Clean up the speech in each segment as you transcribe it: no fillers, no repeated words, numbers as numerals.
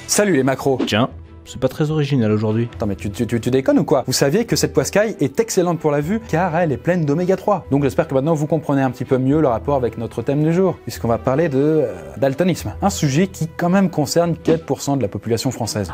Salut les macros. Tiens, c'est pas très original aujourd'hui. Attends mais tu déconnes ou quoi? Vous saviez que cette poiscaille est excellente pour la vue car elle est pleine d'oméga 3. Donc j'espère que maintenant vous comprenez un petit peu mieux le rapport avec notre thème du jour, puisqu'on va parler de daltonisme. Un sujet qui quand même concerne 4% de la population française.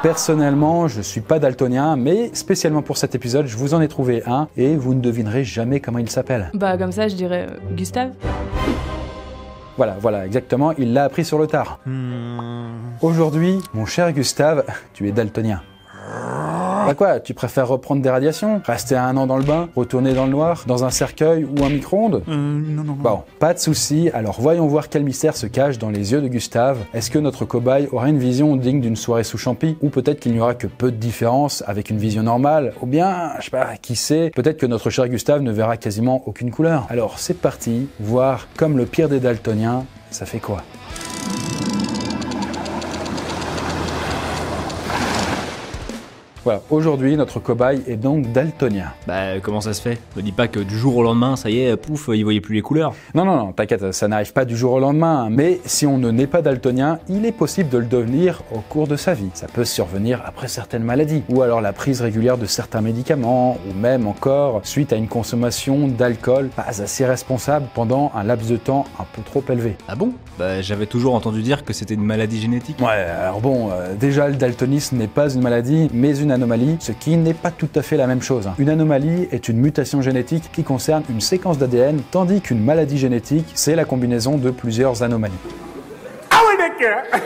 Personnellement, je suis pas daltonien, mais spécialement pour cet épisode, je vous en ai trouvé un et vous ne devinerez jamais comment il s'appelle. Bah comme ça je dirais Gustave. Voilà, exactement, il l'a appris sur le tard. Aujourd'hui, mon cher Gustave, tu es daltonien. Bah quoi, tu préfères reprendre des radiations? Rester 1 an dans le bain? Retourner dans le noir? Dans un cercueil ou un micro-ondes? Non. Bon, pas de souci, alors voyons voir quel mystère se cache dans les yeux de Gustave. Est-ce que notre cobaye aura une vision digne d'une soirée sous champi? Ou peut-être qu'il n'y aura que peu de différence avec une vision normale? Ou bien, je sais pas, qui sait, peut-être que notre cher Gustave ne verra quasiment aucune couleur. Alors c'est parti, voir comme le pire des daltoniens, ça fait quoi? Voilà, aujourd'hui, notre cobaye est donc daltonien. Bah comment ça se fait? Me dis pas que du jour au lendemain, ça y est, pouf, il voyait plus les couleurs. Non, t'inquiète, ça n'arrive pas du jour au lendemain, mais si on ne naît pas daltonien, il est possible de le devenir au cours de sa vie. Ça peut survenir après certaines maladies, ou alors la prise régulière de certains médicaments, ou même encore suite à une consommation d'alcool pas assez responsable pendant un laps de temps un peu trop élevé. Ah bon? Bah j'avais toujours entendu dire que c'était une maladie génétique. Ouais, alors bon, déjà le daltonisme n'est pas une maladie, mais une anomalie, ce qui n'est pas tout à fait la même chose. Une anomalie est une mutation génétique qui concerne une séquence d'ADN, tandis qu'une maladie génétique, c'est la combinaison de plusieurs anomalies. Ah oui, d'accord.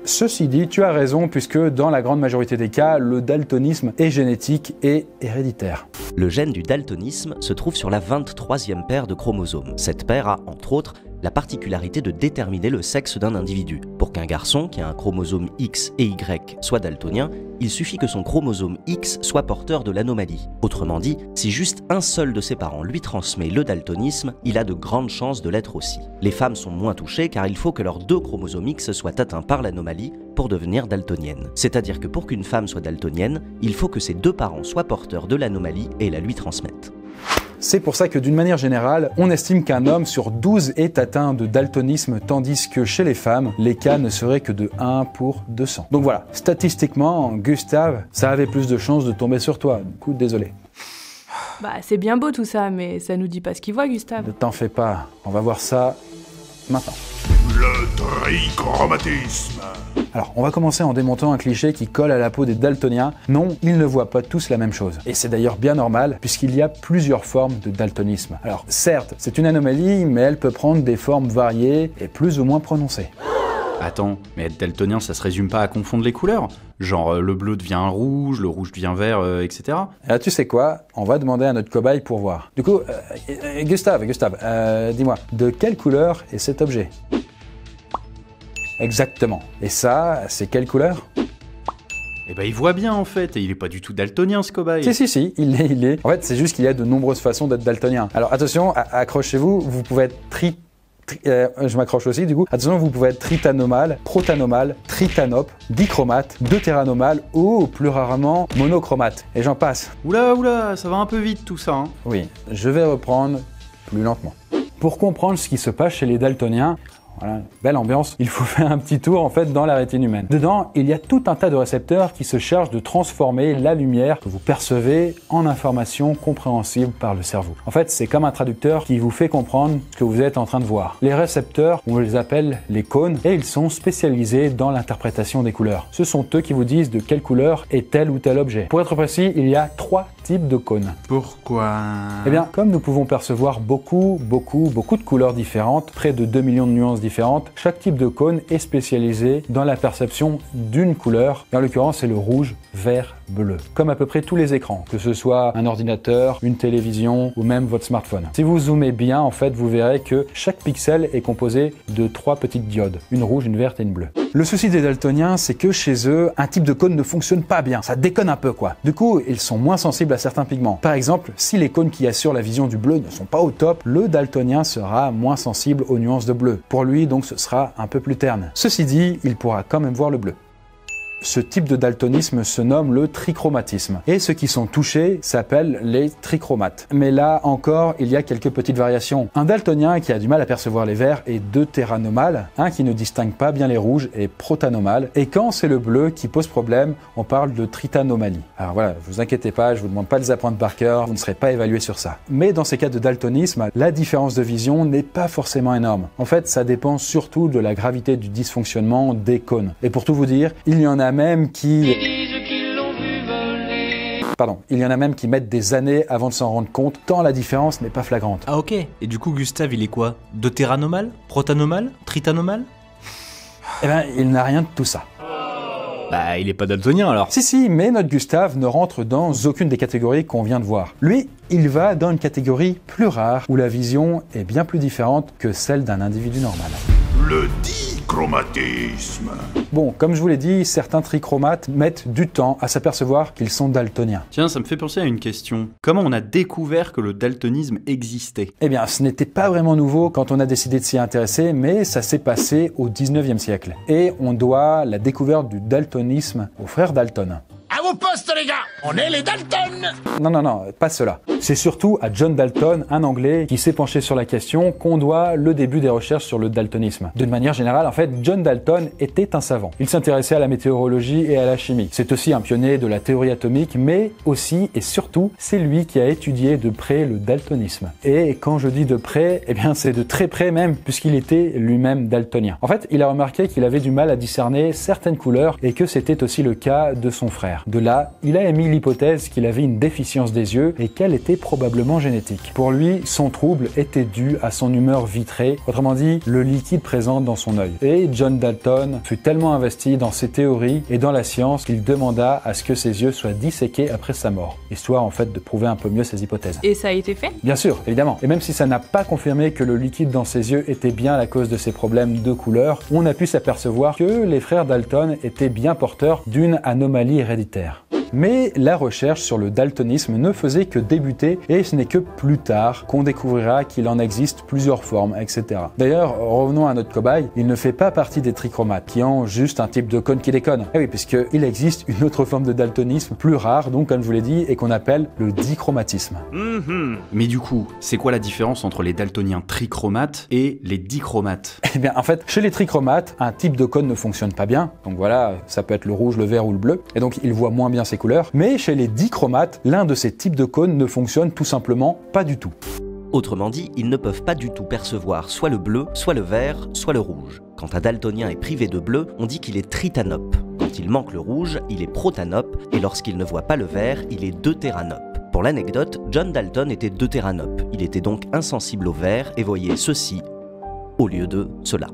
Ceci dit, tu as raison, puisque dans la grande majorité des cas, le daltonisme est génétique et héréditaire. Le gène du daltonisme se trouve sur la 23e paire de chromosomes. Cette paire a, entre autres, la particularité de déterminer le sexe d'un individu. Pour qu'un garçon qui a un chromosome X et Y soit daltonien, il suffit que son chromosome X soit porteur de l'anomalie. Autrement dit, si juste un seul de ses parents lui transmet le daltonisme, il a de grandes chances de l'être aussi. Les femmes sont moins touchées car il faut que leurs 2 chromosomes X soient atteints par l'anomalie pour devenir daltonienne. C'est-à-dire que pour qu'une femme soit daltonienne, il faut que ses 2 parents soient porteurs de l'anomalie et la lui transmettent. C'est pour ça que d'une manière générale, on estime qu'un homme sur 12 est atteint de daltonisme, tandis que chez les femmes, les cas ne seraient que de 1 pour 200. Donc voilà, statistiquement, Gustave, ça avait plus de chances de tomber sur toi. Du coup, désolé. Bah c'est bien beau tout ça, mais ça nous dit pas ce qu'il voit Gustave. Ne t'en fais pas, on va voir ça maintenant. Le trichromatisme. Alors, on va commencer en démontant un cliché qui colle à la peau des daltoniens. Non, ils ne voient pas tous la même chose. Et c'est d'ailleurs bien normal, puisqu'il y a plusieurs formes de daltonisme. Alors, certes, c'est une anomalie, mais elle peut prendre des formes variées et plus ou moins prononcées. Attends, mais être daltonien, ça se résume pas à confondre les couleurs? Genre le bleu devient rouge, le rouge devient vert, etc. Et là, tu sais quoi? On va demander à notre cobaye pour voir. Du coup, Gustave, dis-moi, de quelle couleur est cet objet? Exactement. Et ça, c'est quelle couleur? Eh ben il voit bien en fait, et il est pas du tout daltonien ce cobaye. Si, il est. En fait, c'est juste qu'il y a de nombreuses façons d'être daltonien. Alors attention, accrochez-vous, vous pouvez être je m'accroche aussi du coup. Attention, vous pouvez être tritanomale, protanomale, tritanope, dichromate, deutéranomale ou plus rarement monochromate. Et j'en passe. Oula, ça va un peu vite tout ça. Hein. Oui, je vais reprendre plus lentement. Pour comprendre ce qui se passe chez les daltoniens, voilà, belle ambiance. Il faut faire un petit tour en fait dans la rétine humaine. Dedans, il y a tout un tas de récepteurs qui se chargent de transformer la lumière que vous percevez en information compréhensible par le cerveau. En fait, c'est comme un traducteur qui vous fait comprendre ce que vous êtes en train de voir. Les récepteurs, on les appelle les cônes et ils sont spécialisés dans l'interprétation des couleurs. Ce sont eux qui vous disent de quelle couleur est tel ou tel objet. Pour être précis, il y a 3 types de cônes. Pourquoi? Eh bien, comme nous pouvons percevoir beaucoup de couleurs différentes, près de 2 millions de nuances différentes, chaque type de cône est spécialisé dans la perception d'une couleur, et en l'occurrence c'est le rouge, vert, bleu. Comme à peu près tous les écrans, que ce soit un ordinateur, une télévision ou même votre smartphone. Si vous zoomez bien, en fait, vous verrez que chaque pixel est composé de 3 petites diodes, une rouge, une verte et une bleue. Le souci des daltoniens, c'est que chez eux, un type de cône ne fonctionne pas bien, ça déconne un peu quoi. Du coup, ils sont moins sensibles à certains pigments. Par exemple, si les cônes qui assurent la vision du bleu ne sont pas au top, le daltonien sera moins sensible aux nuances de bleu. Pour lui, donc, ce sera un peu plus terne. Ceci dit, il pourra quand même voir le bleu. Ce type de daltonisme se nomme le trichromatisme. Et ceux qui sont touchés s'appellent les trichromates. Mais là encore, il y a quelques petites variations. Un daltonien qui a du mal à percevoir les verts est deutéranomale, un qui ne distingue pas bien les rouges est protanomale. Et quand c'est le bleu qui pose problème, on parle de tritanomalie. Alors voilà, vous inquiétez pas, je vous demande pas de les apprendre par cœur, vous ne serez pas évalué sur ça. Mais dans ces cas de daltonisme, la différence de vision n'est pas forcément énorme. En fait, ça dépend surtout de la gravité du dysfonctionnement des cônes. Et pour tout vous dire, il y en a même qui mettent des années avant de s'en rendre compte, tant la différence n'est pas flagrante. Ah ok. Et du coup, Gustave, il est quoi? Deutéranomal? Protanomal? Tritanomal? Eh ben, il n'a rien de tout ça. Bah, il est pas daltonien alors. Si, mais notre Gustave ne rentre dans aucune des catégories qu'on vient de voir. Lui, il va dans une catégorie plus rare, où la vision est bien plus différente que celle d'un individu normal. Le dichromatisme. Bon, comme je vous l'ai dit, certains trichromates mettent du temps à s'apercevoir qu'ils sont daltoniens. Tiens, ça me fait penser à une question. Comment on a découvert que le daltonisme existait? Eh bien, ce n'était pas vraiment nouveau quand on a décidé de s'y intéresser, mais ça s'est passé au 19e siècle. Et on doit la découverte du daltonisme aux frères Dalton. À vos postes, les gars! On est les Dalton! Non, pas cela. C'est surtout à John Dalton, un Anglais, qui s'est penché sur la question qu'on doit le début des recherches sur le daltonisme. D'une manière générale, en fait, John Dalton était un savant. Il s'intéressait à la météorologie et à la chimie. C'est aussi un pionnier de la théorie atomique, mais aussi et surtout, c'est lui qui a étudié de près le daltonisme. Et quand je dis de près, eh bien c'est de très près même, puisqu'il était lui-même daltonien. En fait, il a remarqué qu'il avait du mal à discerner certaines couleurs et que c'était aussi le cas de son frère. De là, il a émis l'hypothèse qu'il avait une déficience des yeux et qu'elle était probablement génétique. Pour lui, son trouble était dû à son humeur vitrée, autrement dit, le liquide présent dans son œil. Et John Dalton fut tellement investi dans ses théories et dans la science qu'il demanda à ce que ses yeux soient disséqués après sa mort, histoire en fait de prouver un peu mieux ses hypothèses. Et ça a été fait? Bien sûr, évidemment. Et même si ça n'a pas confirmé que le liquide dans ses yeux était bien la cause de ses problèmes de couleur, on a pu s'apercevoir que les frères Dalton étaient bien porteurs d'une anomalie héréditaire. Mais la recherche sur le daltonisme ne faisait que débuter et ce n'est que plus tard qu'on découvrira qu'il en existe plusieurs formes, etc. D'ailleurs, revenons à notre cobaye, il ne fait pas partie des trichromates qui ont juste un type de cône qui déconne. Eh oui, puisqu'il existe une autre forme de daltonisme plus rare, donc comme je vous l'ai dit, et qu'on appelle le dichromatisme. Mais du coup, c'est quoi la différence entre les daltoniens trichromates et les dichromates? Eh bien, en fait, chez les trichromates, un type de cône ne fonctionne pas bien. Donc voilà, ça peut être le rouge, le vert ou le bleu. Et donc, ils voient moins bien ces couleurs. Mais chez les dichromates, l'un de ces types de cônes ne fonctionne tout simplement pas du tout. Autrement dit, ils ne peuvent pas du tout percevoir soit le bleu, soit le vert, soit le rouge. Quand un daltonien est privé de bleu, on dit qu'il est tritanope. Quand il manque le rouge, il est protanope. Et lorsqu'il ne voit pas le vert, il est deutéranope. Pour l'anecdote, John Dalton était deutéranope. Il était donc insensible au vert et voyait ceci au lieu de cela.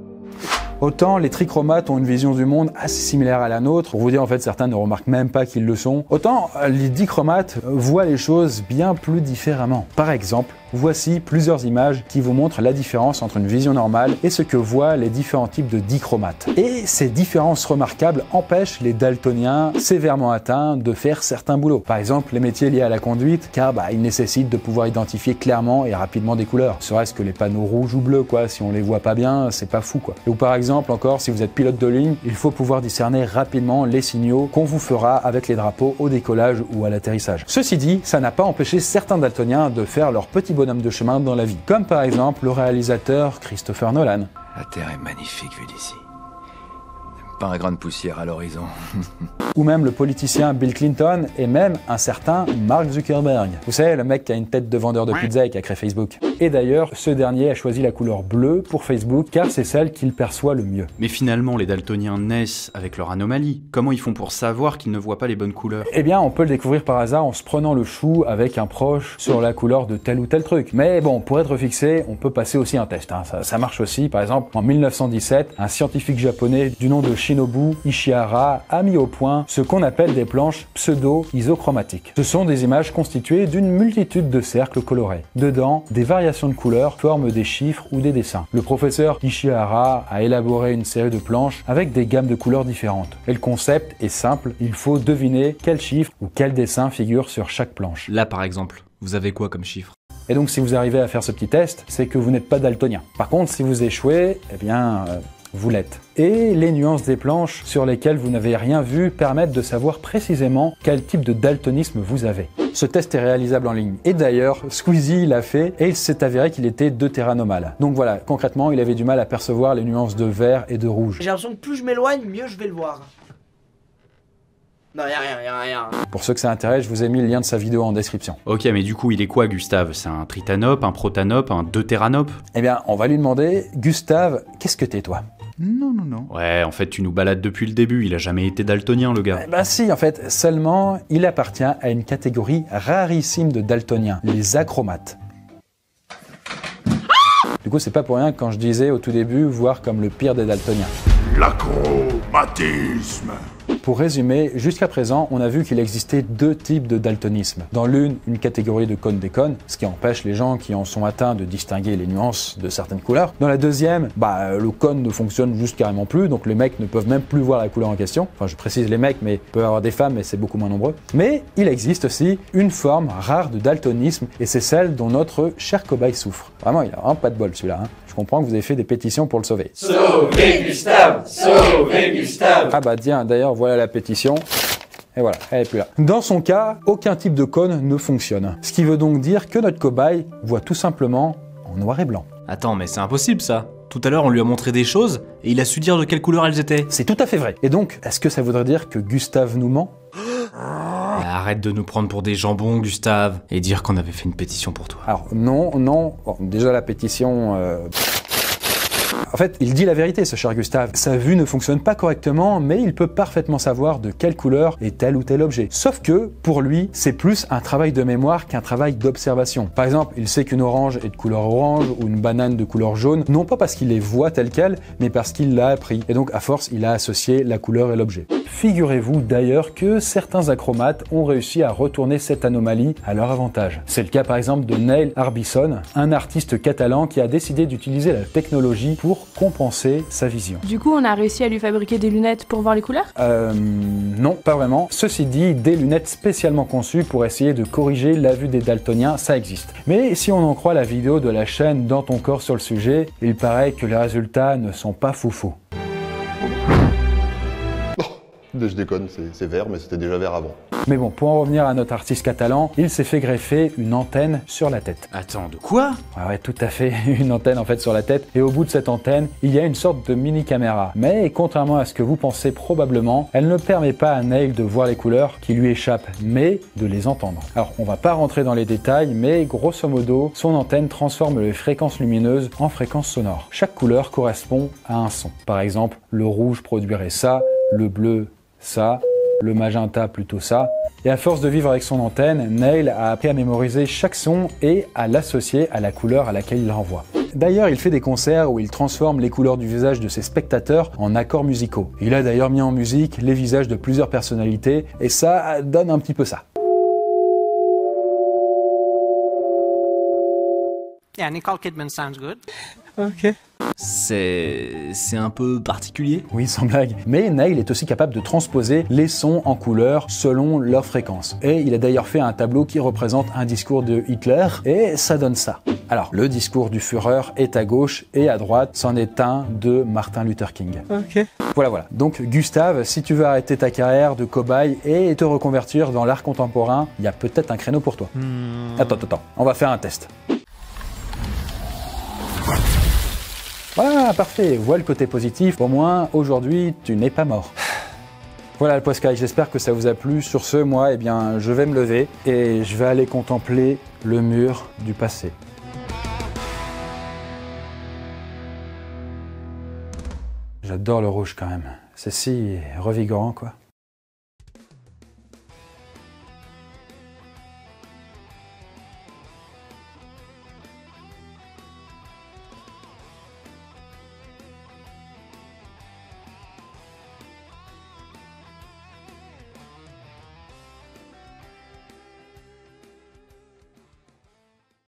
Autant les trichromates ont une vision du monde assez similaire à la nôtre, pour vous dire en fait certains ne remarquent même pas qu'ils le sont, autant les dichromates voient les choses bien plus différemment. Par exemple, voici plusieurs images qui vous montrent la différence entre une vision normale et ce que voient les différents types de dichromates. Et ces différences remarquables empêchent les daltoniens sévèrement atteints de faire certains boulots. Par exemple, les métiers liés à la conduite, car ils nécessitent de pouvoir identifier clairement et rapidement des couleurs. Serait-ce que les panneaux rouges ou bleus, quoi, si on les voit pas bien, c'est pas fou, quoi. Ou par exemple, encore, si vous êtes pilote de ligne, il faut pouvoir discerner rapidement les signaux qu'on vous fera avec les drapeaux au décollage ou à l'atterrissage. Ceci dit, ça n'a pas empêché certains daltoniens de faire leur petit bonhomme de chemin dans la vie, comme par exemple le réalisateur Christopher Nolan. La Terre est magnifique vue d'ici. Pas un grain de poussière à l'horizon. Ou même le politicien Bill Clinton et même un certain Mark Zuckerberg. Vous savez, le mec qui a une tête de vendeur de pizza et qui a créé Facebook. Et d'ailleurs, ce dernier a choisi la couleur bleue pour Facebook car c'est celle qu'il perçoit le mieux. Mais finalement, les daltoniens naissent avec leur anomalie. Comment ils font pour savoir qu'ils ne voient pas les bonnes couleurs? Eh bien, on peut le découvrir par hasard en se prenant le chou avec un proche sur la couleur de tel ou tel truc. Mais bon, pour être fixé, on peut passer aussi un test. Ça marche aussi. Par exemple, en 1917, un scientifique japonais du nom de Shinobu Ishihara a mis au point ce qu'on appelle des planches pseudo-isochromatiques. Ce sont des images constituées d'une multitude de cercles colorés. Dedans, des variations de couleurs forment des chiffres ou des dessins. Le professeur Ishihara a élaboré une série de planches avec des gammes de couleurs différentes. Et le concept est simple, il faut deviner quel chiffre ou quel dessin figure sur chaque planche. Là par exemple, vous avez quoi comme chiffre? Et donc si vous arrivez à faire ce petit test, c'est que vous n'êtes pas daltonien. Par contre, si vous échouez, eh bien... vous l'êtes. Et les nuances des planches sur lesquelles vous n'avez rien vu permettent de savoir précisément quel type de daltonisme vous avez. Ce test est réalisable en ligne. Et d'ailleurs, Squeezie l'a fait et il s'est avéré qu'il était deutéranomal. Donc voilà, concrètement, il avait du mal à percevoir les nuances de vert et de rouge. J'ai l'impression que plus je m'éloigne, mieux je vais le voir. Non, y'a rien. Pour ceux que ça intéresse, je vous ai mis le lien de sa vidéo en description. Ok, mais du coup, il est quoi, Gustave? C'est un tritanope, un protanope, un deutéranope? Eh bien, on va lui demander, Gustave, qu'est-ce que t'es toi? Non. Ouais, en fait, tu nous balades depuis le début, il a jamais été daltonien, le gars. Bah si, en fait, seulement, il appartient à une catégorie rarissime de daltoniens, les achromates. Du coup, c'est pas pour rien que quand je disais au tout début, voir comme le pire des daltoniens. L'achromatisme. Pour résumer, jusqu'à présent, on a vu qu'il existait deux types de daltonisme. Dans l'une, une catégorie de cône déconne, ce qui empêche les gens qui en sont atteints de distinguer les nuances de certaines couleurs. Dans la deuxième, le cône ne fonctionne juste carrément plus, donc les mecs ne peuvent même plus voir la couleur en question. Enfin, je précise les mecs, mais il peut y avoir des femmes, mais c'est beaucoup moins nombreux. Mais il existe aussi une forme rare de daltonisme, et c'est celle dont notre cher cobaye souffre. Vraiment, il a vraiment pas de bol celui-là. Je comprends que vous avez fait des pétitions pour le sauver. Sauvez Gustave! Sauvez Gustave! Ah bah tiens, d'ailleurs, voilà la pétition. Et voilà, elle est plus là. Dans son cas, aucun type de cône ne fonctionne. Ce qui veut donc dire que notre cobaye voit tout simplement en noir et blanc. Attends, mais c'est impossible ça. Tout à l'heure, on lui a montré des choses et il a su dire de quelle couleur elles étaient. C'est tout à fait vrai. Et donc, est-ce que ça voudrait dire que Gustave nous ment? Arrête de nous prendre pour des jambons, Gustave, et dire qu'on avait fait une pétition pour toi. Alors, non. Bon, déjà, la pétition... En fait, il dit la vérité, ce cher Gustave. Sa vue ne fonctionne pas correctement, mais il peut parfaitement savoir de quelle couleur est tel ou tel objet. Sauf que, pour lui, c'est plus un travail de mémoire qu'un travail d'observation. Par exemple, il sait qu'une orange est de couleur orange ou une banane de couleur jaune, non pas parce qu'il les voit telles quelles, mais parce qu'il l'a appris. Et donc, à force, il a associé la couleur et l'objet. Figurez-vous d'ailleurs que certains achromates ont réussi à retourner cette anomalie à leur avantage. C'est le cas par exemple de Neil Harbisson, un artiste catalan qui a décidé d'utiliser la technologie pour compenser sa vision. Du coup, on a réussi à lui fabriquer des lunettes pour voir les couleurs? Non, pas vraiment. Ceci dit, des lunettes spécialement conçues pour essayer de corriger la vue des daltoniens, ça existe. Mais si on en croit la vidéo de la chaîne Dans ton corps sur le sujet, il paraît que les résultats ne sont pas foufous. Je déconne, c'est vert, mais c'était déjà vert avant. Mais bon, pour en revenir à notre artiste catalan, il s'est fait greffer une antenne sur la tête. Attends, de quoi? Ouais, tout à fait, une antenne en fait sur la tête. Et au bout de cette antenne, il y a une sorte de mini-caméra. Mais contrairement à ce que vous pensez probablement, elle ne permet pas à Neil de voir les couleurs qui lui échappent, mais de les entendre. Alors, on va pas rentrer dans les détails, mais grosso modo, son antenne transforme les fréquences lumineuses en fréquences sonores. Chaque couleur correspond à un son. Par exemple, le rouge produirait ça, le bleu ça, le magenta plutôt ça. Et à force de vivre avec son antenne, Neil a appris à mémoriser chaque son et à l'associer à la couleur à laquelle il renvoie. D'ailleurs, il fait des concerts où il transforme les couleurs du visage de ses spectateurs en accords musicaux. Il a d'ailleurs mis en musique les visages de plusieurs personnalités et ça donne un petit peu ça. Yeah, Nicole Kidman sounds good. Ok. C'est un peu particulier. Oui, sans blague. Mais Neil est aussi capable de transposer les sons en couleurs selon leur fréquence. Et il a d'ailleurs fait un tableau qui représente un discours de Hitler, et ça donne ça. Alors, le discours du Führer est à gauche, et à droite, c'en est un de Martin Luther King. Ok. Voilà. Donc, Gustave, si tu veux arrêter ta carrière de cobaye et te reconvertir dans l'art contemporain, il y a peut-être un créneau pour toi. Attends, on va faire un test. Voilà, parfait, vois le côté positif, au moins aujourd'hui tu n'es pas mort. Voilà le Poiscaille, j'espère que ça vous a plu. Sur ce, moi, je vais me lever et je vais aller contempler le mur du passé. J'adore le rouge quand même, c'est si revigorant quoi.